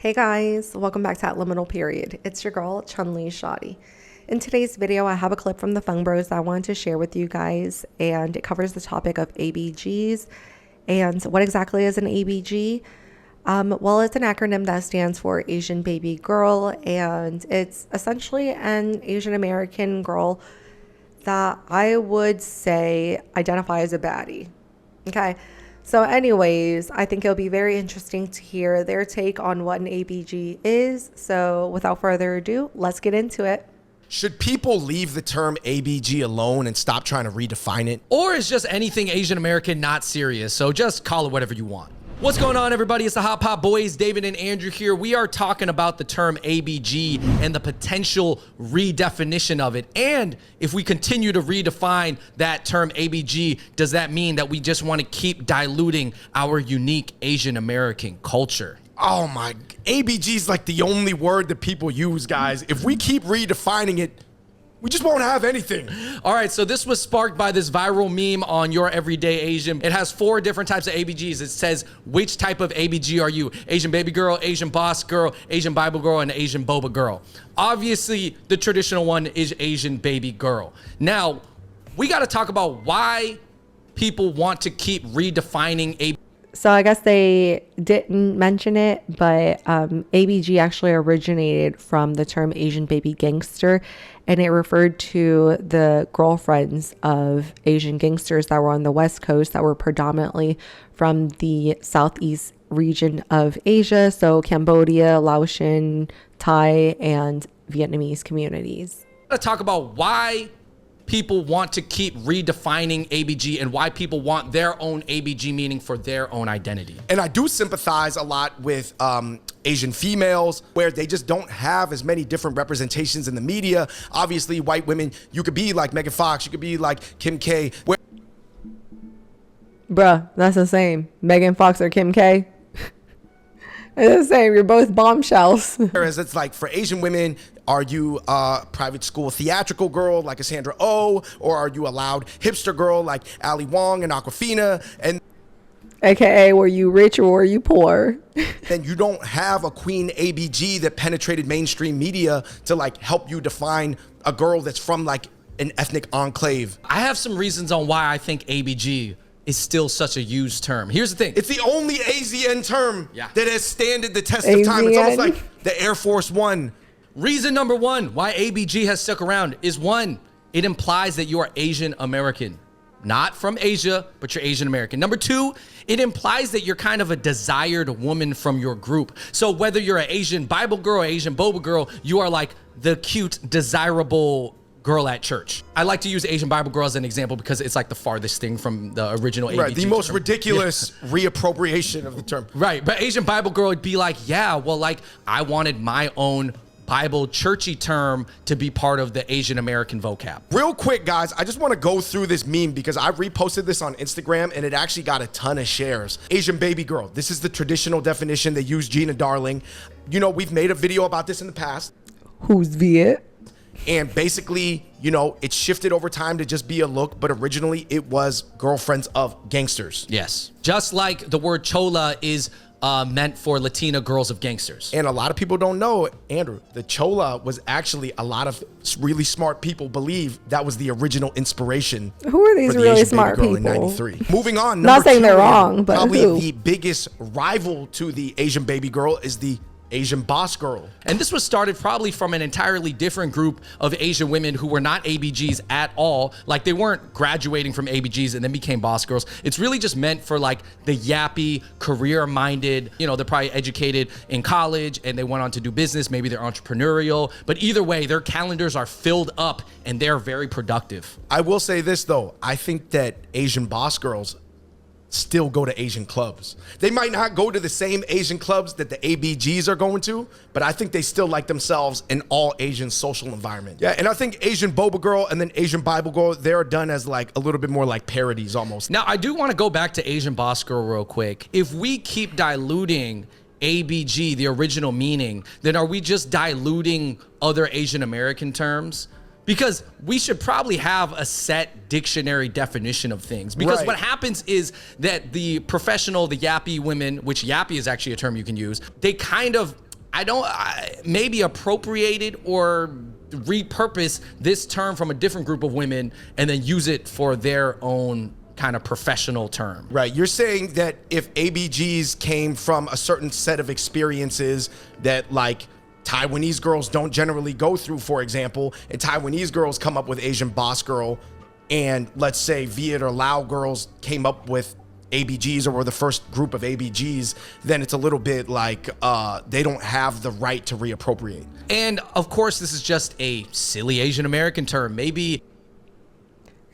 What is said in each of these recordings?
Hey guys, welcome back to At Liminal Period. It's your girl, Chun-Li Shoddy. In today's video, I have a clip from the Fung Bros that I wanted to share with you guys, and it covers the topic of ABGs. And what exactly is an ABG? Well, it's an acronym that stands for Asian Baby Girl, and it's essentially an Asian American girl that I would say identify as a baddie. Okay. So anyways, I think it'll be very interesting to hear their take on what an ABG is. So without further ado, let's get into it. Should people leave the term ABG alone and stop trying to redefine it? Or is just anything Asian American not serious? So just call it whatever you want. What's going on, everybody? It's the Hot Pot Boys, David and Andrew here. We are talking about the term ABG and the potential redefinition of it. And if we continue to redefine that term ABG, does that mean that we just want to keep diluting our unique Asian American culture? Oh my, ABG is like the only word that people use, guys. If we keep redefining it, we just won't have anything. All right, so this was sparked by this viral meme on Your Everyday Asian. It has 4 different types of ABGs. It says, which type of ABG are you? Asian baby girl, Asian boss girl, Asian Bible girl, and Asian boba girl. Obviously, the traditional one is Asian baby girl. Now, we got to talk about why people want to keep redefining ABG. So I guess they didn't mention it, but ABG actually originated from the term Asian baby gangster, and it referred to the girlfriends of Asian gangsters that were on the West Coast that were predominantly from the Southeast region of Asia, so Cambodia, Laotian, Thai, and Vietnamese communities. To talk about why people want to keep redefining ABG and why people want their own ABG meaning for their own identity. And I do sympathize a lot with Asian females where they just don't have as many different representations in the media. Obviously, white women, you could be like Megan Fox, you could be like Kim K. Bruh, that's the same. Megan Fox or Kim K? It's the same. You're both bombshells. Whereas it's like for Asian women, are you a private school theatrical girl like a Sandra Oh, or are you a loud hipster girl like Ali Wong and Aquafina? And AKA, were you rich or were you poor? then you don't have a queen ABG that penetrated mainstream media to like help you define a girl that's from like an ethnic enclave. I have some reasons on why I think ABG is still such a used term. Here's the thing. It's the only ASEAN term that has standed the test ASEAN. of time. It's almost like the Air Force One. Reason number 1 why ABG has stuck around is 1, it implies that you are Asian American. Not from Asia, but you're Asian American. Number 2, it implies that you're kind of a desired woman from your group. So whether you're an Asian Bible girl or Asian boba girl, you are like the cute, desirable girl at church. I like to use Asian Bible girl as an example because it's like the farthest thing from the original ABG. Right, the most term. ridiculous reappropriation of the term. Right, but Asian Bible girl would be like, yeah, well, like I wanted my own Bible churchy term to be part of the Asian American vocab. Real quick, guys, I just want to go through this meme because I reposted this on Instagram and it actually got a ton of shares. Asian baby girl. This is the traditional definition. They use Gina Darling. You know, we've made a video about this in the past. Who's Viet? And basically, you know, it shifted over time to just be a look, but originally it was girlfriends of gangsters. Yes. Just like the word chola is meant for Latina girls of gangsters. And a lot of people don't know, Andrew, the chola was actually a lot of really smart people believe that was the original inspiration. Who are these for the really Asian smart baby girl people? in 93. Moving on. Not saying 2, they're wrong, but probably who? the biggest rival to the Asian baby girl is the Asian boss girl. And this was started probably from an entirely different group of Asian women who were not ABGs at all. Like they weren't graduating from ABGs and then became boss girls. It's really just meant for like the yappy, career-minded, you know, they're probably educated in college and they went on to do business. Maybe they're entrepreneurial, but either way, their calendars are filled up and they're very productive. I will say this though, I think that Asian boss girls still go to Asian clubs. They might not go to the same Asian clubs that the ABGs are going to, but I think they still like themselves in all Asian social environment. Yeah, and I think Asian boba girl and then Asian Bible girl, they're done as like a little bit more like parodies almost. Now, I do want to go back to Asian boss girl real quick. If we keep diluting ABG, the original meaning, then are we just diluting other Asian American terms? Because we should probably have a set dictionary definition of things. Because what happens is that the professional, the yappy women, which yappy is actually a term you can use, they kind of maybe appropriated or repurpose this term from a different group of women and then use it for their own kind of professional term. Right. You're saying that if ABGs came from a certain set of experiences that like Taiwanese girls don't generally go through, for example, and Taiwanese girls come up with Asian boss girl, and let's say Viet or Lao girls came up with ABGs or were the first group of ABGs, then it's a little bit like they don't have the right to reappropriate. And of course, this is just a silly Asian American term. Maybe.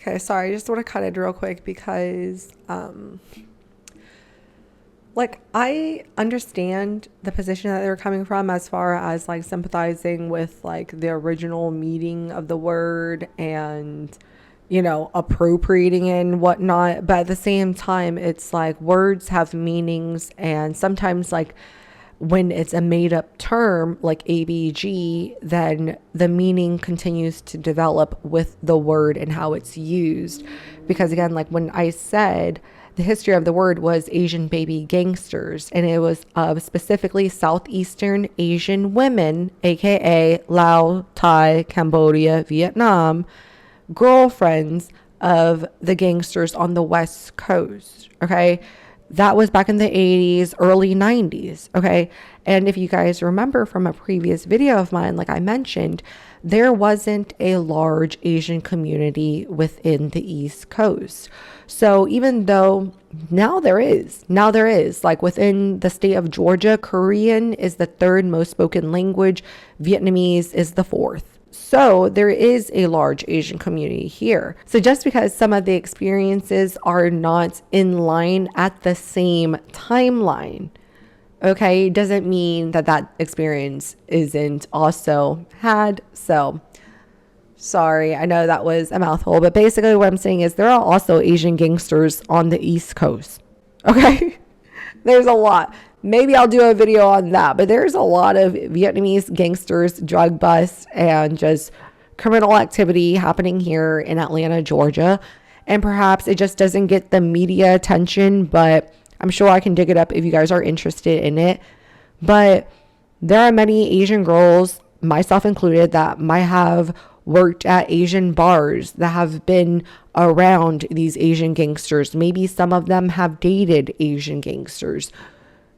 Okay, sorry, I just want to cut it real quick because, like, I understand the position that they're coming from as far as, like, sympathizing with, like, the original meaning of the word and, you know, appropriating it and whatnot. But at the same time, it's like words have meanings, and sometimes, like, when it's a made-up term like ABG, then the meaning continues to develop with the word and how it's used. Because again, like when I said the history of the word was Asian baby gangsters, and it was specifically Southeastern Asian women, aka Lao, Thai, Cambodia, Vietnam, girlfriends of the gangsters on the West Coast. Okay. That was back in the 80s, early 90s, okay? And if you guys remember from a previous video of mine, like I mentioned, there wasn't a large Asian community within the East Coast. So even though now there is, like within the state of Georgia, Korean is the third most spoken language, Vietnamese is the fourth. So there is a large Asian community here. So just because some of the experiences are not in line at the same timeline, okay, doesn't mean that that experience isn't also had. So sorry, I know that was a mouthful, but basically what I'm saying is there are also Asian gangsters on the East Coast. Okay, there's a lot. Maybe I'll do a video on that, but there's a lot of Vietnamese gangsters, drug busts, and just criminal activity happening here in Atlanta, Georgia. And perhaps it just doesn't get the media attention, but I'm sure I can dig it up if you guys are interested in it. But there are many Asian girls, myself included, that might have worked at Asian bars, that have been around these Asian gangsters. Maybe some of them have dated Asian gangsters.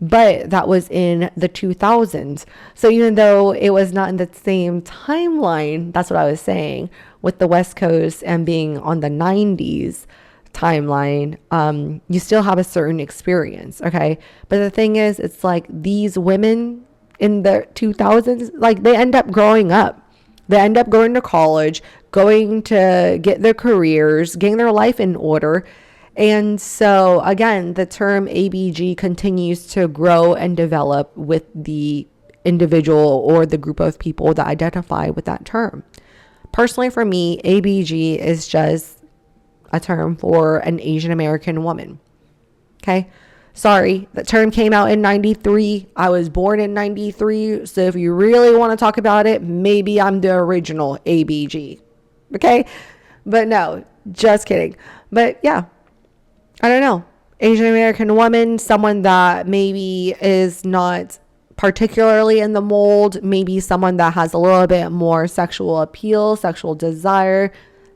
But that was in the 2000s. So even though it was not in the same timeline, that's what I was saying, with the West Coast and being on the 90s timeline, you still have a certain experience, okay? But the thing is, it's like these women in the 2000s, like they end up growing up. They end up going to college, going to get their careers, getting their life in order. And so, again, the term ABG continues to grow and develop with the individual or the group of people that identify with that term. Personally, for me, ABG is just a term for an Asian American woman. Okay? Sorry, the term came out in 93. I was born in 93. So if you really want to talk about it, maybe I'm the original ABG. Okay? But no, just kidding. But yeah. I don't know, Asian American woman, someone that maybe is not particularly in the mold, maybe someone that has a little bit more sexual appeal, sexual desire,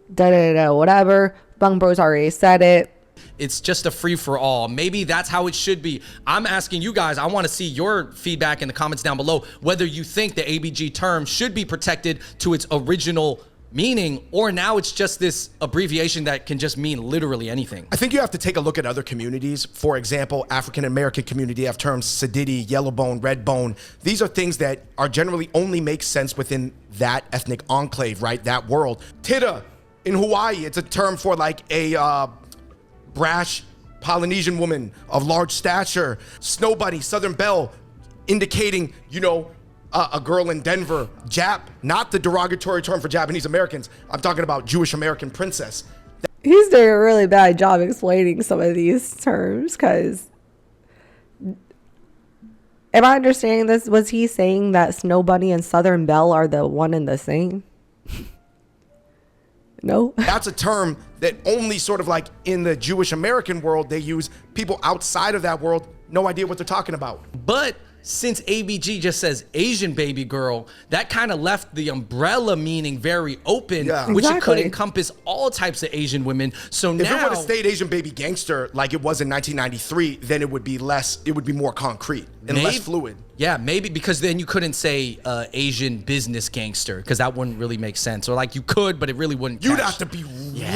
whatever. Bung Bros already said it. It's just a free for all. Maybe that's how it should be. I'm asking you guys, I want to see your feedback in the comments down below, whether you think the ABG term should be protected to its original meaning, or now it's just this abbreviation that can just mean literally anything. I think you have to take a look at other communities. For example, African American community have terms Sadidi, Yellowbone, Redbone. These are things that are generally only make sense within that ethnic enclave, right? That world. Tita in Hawaii, it's a term for like a brash Polynesian woman of large stature. Snow Bunny, Southern Belle, indicating, you know, a girl in Denver. Jap, not the derogatory term for Japanese Americans. I'm talking about Jewish American princess. He's doing a really bad job explaining some of these terms, because am I understanding this? Was he saying that Snow Bunny and Southern Belle are the one and the same? No. That's a term that only sort of like in the Jewish American world they use. People outside of that world, no idea what they're talking about. But since ABG just says Asian baby girl, that kind of left the umbrella meaning very open, Yeah. which it could Exactly. encompass all types of Asian women. So If it now, would have stayed Asian baby gangster like it was in 1993, then it would be more concrete and less fluid. Yeah, maybe, because then you couldn't say Asian business gangster, because that wouldn't really make sense. Or like you could, but it really wouldn't. You'd catch. have to be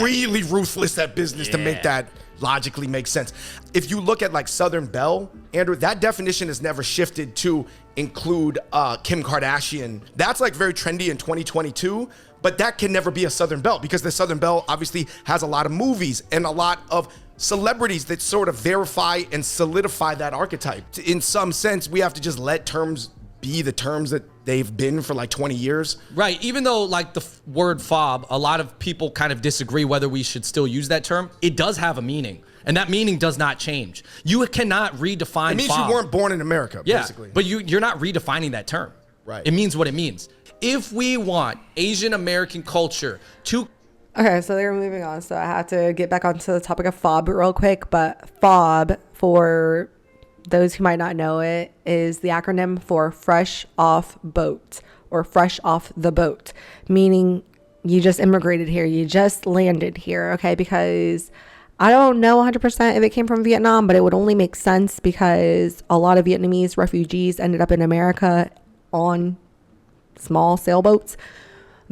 really ruthless at business to make that logically make sense. If you look at like Southern Belle, Andrew, that definition has never shifted to include Kim Kardashian. That's like very trendy in 2022, but that can never be a Southern Belle, because the Southern Belle obviously has a lot of movies and a lot of celebrities that sort of verify and solidify that archetype. In some sense, we have to just let terms be the terms that they've been for like 20 years. Right. Even though like the word fob, a lot of people kind of disagree whether we should still use that term. It does have a meaning, and that meaning does not change. You cannot redefine It means fob. you weren't born in America, Yeah, basically. but you're not redefining that term. Right. It means what it means. If we want Asian American culture to Okay, so they're moving on. So I have to get back onto the topic of FOB real quick. But FOB, for those who might not know it, is the acronym for Fresh Off Boat, or Fresh Off the Boat, meaning you just immigrated here, you just landed here, okay? Because I don't know 100% if it came from Vietnam, but it would only make sense because a lot of Vietnamese refugees ended up in America on small sailboats.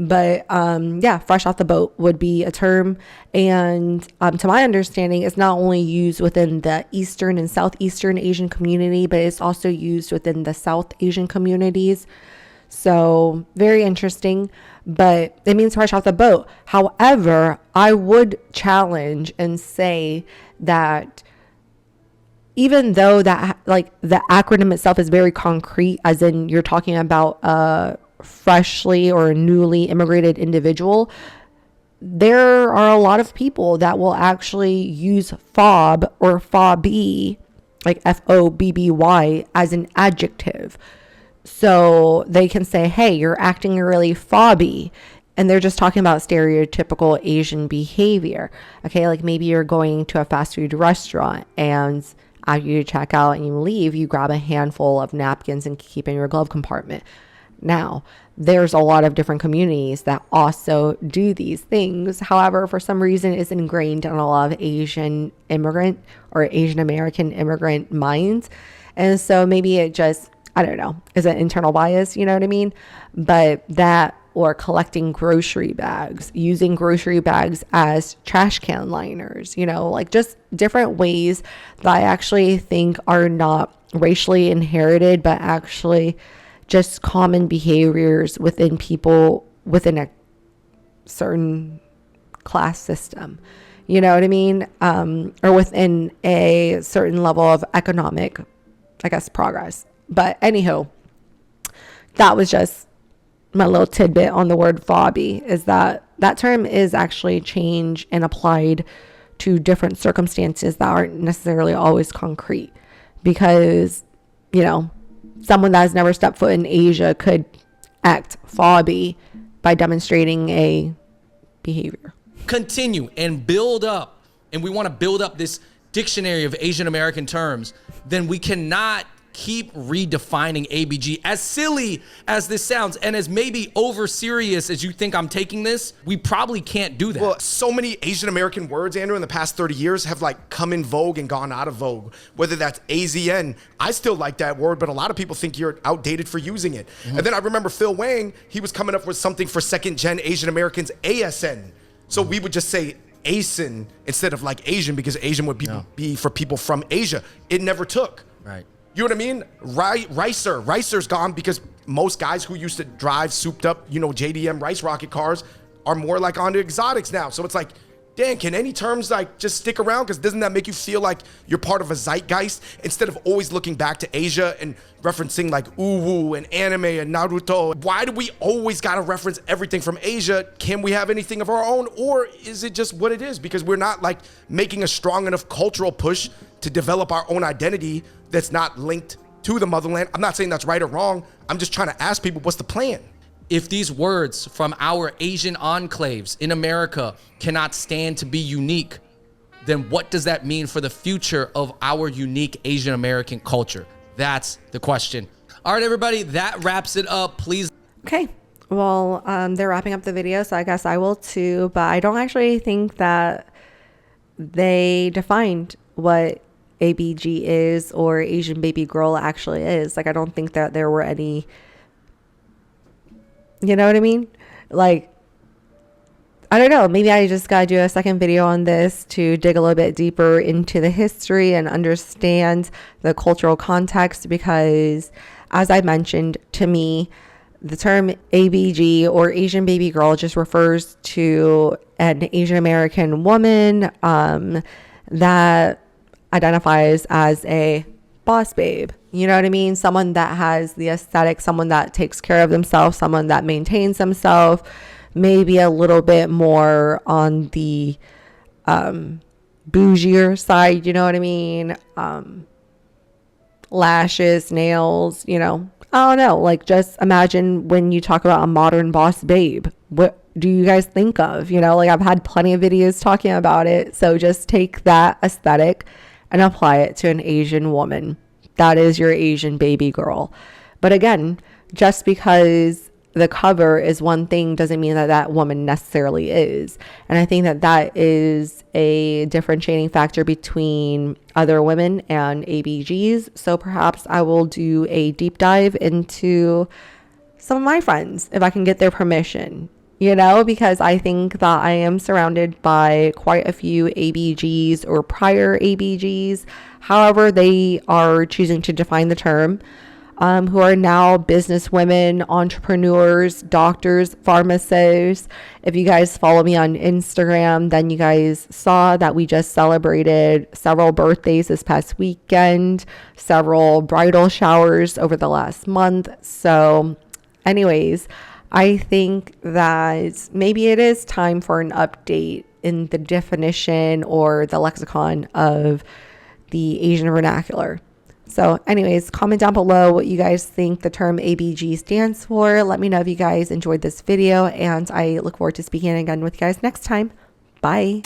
But yeah, fresh off the boat would be a term. And to my understanding, it's not only used within the Eastern and Southeastern Asian community, but it's also used within the South Asian communities. So very interesting, but it means fresh off the boat. However, I would challenge and say that even though that like the acronym itself is very concrete, as in you're talking about freshly or newly immigrated individual, there are a lot of people that will actually use fob or fobby, like FOBBY, as an adjective. So they can say, hey, you're acting really fobby. And they're just talking about stereotypical Asian behavior. Okay, like maybe you're going to a fast food restaurant, and after you check out and you leave, you grab a handful of napkins and keep in your glove compartment. Now, there's a lot of different communities that also do these things. However, for some reason, it's ingrained in a lot of Asian immigrant or Asian American immigrant minds. And so maybe it just, I don't know, is an internal bias, you know what I mean? But that, or collecting grocery bags, using grocery bags as trash can liners, you know, like just different ways that I actually think are not racially inherited, but actually just common behaviors within people within a certain class system, you know what I mean? Or within a certain level of economic, I guess, progress. But anywho, that was just my little tidbit on the word fobby, is that that term is actually changed and applied to different circumstances that aren't necessarily always concrete, because, you know, someone that has never stepped foot in Asia could act fobby by demonstrating a behavior. continue and build up, and we want to build up this dictionary of Asian American terms, then we cannot keep redefining ABG. As silly as this sounds, and as maybe over serious as you think I'm taking this, we probably can't do that. Well, so many Asian American words, Andrew, in the past 30 years have like come in vogue and gone out of vogue. Whether that's AZN, I still like that word, but a lot of people think you're outdated for using it. And then I remember Phil Wang, he was coming up with something for second gen Asian Americans, ASN. So we would just say ASIN instead of like Asian, because Asian would be for people from Asia. It never took. Right. You know what I mean? Ricer's gone because most guys who used to drive souped up, you know, JDM rice rocket cars are more like onto exotics now. So it's like, Dan, can any terms like just stick around? Because doesn't that make you feel like you're part of a zeitgeist instead of always looking back to Asia and referencing like Uwu and anime and Naruto? Why do we always got to reference everything from Asia? Can we have anything of our own? Or is it just what it is? Because we're not like making a strong enough cultural push to develop our own identity that's not linked to the motherland. I'm not saying that's right or wrong. I'm just trying to ask people, what's the plan? If these words from our Asian enclaves in America cannot stand to be unique, then what does that mean for the future of our unique Asian American culture? That's the question. All right, everybody, that wraps it up. Please. Okay. Well, they're wrapping up the video, so I guess I will too. But I don't actually think that they defined what ABG is or Asian baby girl actually is. Like, I don't think that there were any, you know what I mean? Like, I don't know. Maybe I just got to do a second video on this to dig a little bit deeper into the history and understand the cultural context, because as I mentioned, to me, the term ABG or Asian baby girl just refers to an Asian American woman that identifies as a boss babe. You know what I mean? Someone that has the aesthetic, someone that takes care of themselves, someone that maintains themselves, maybe a little bit more on the bougier side, you know what I mean? Lashes, nails, you know. I don't know. Like, just imagine when you talk about a modern boss babe, what do you guys think of? You know, like, I've had plenty of videos talking about it. So just take that aesthetic and apply it to an Asian woman. That is your Asian baby girl. But again, just because the cover is one thing doesn't mean that that woman necessarily is. And I think that that is a differentiating factor between other women and ABGs. So perhaps I will do a deep dive into some of my friends if I can get their permission, you know, because I think that I am surrounded by quite a few ABGs or prior ABGs. However, they are choosing to define the term. Who are now business women, entrepreneurs, doctors, pharmacists. If you guys follow me on Instagram, then you guys saw that we just celebrated several birthdays this past weekend, several bridal showers over the last month. So anyways, I think that maybe it is time for an update in the definition or the lexicon of the Asian vernacular. So anyways, comment down below what you guys think the term ABG stands for. Let me know if you guys enjoyed this video, and I look forward to speaking again with you guys next time. Bye.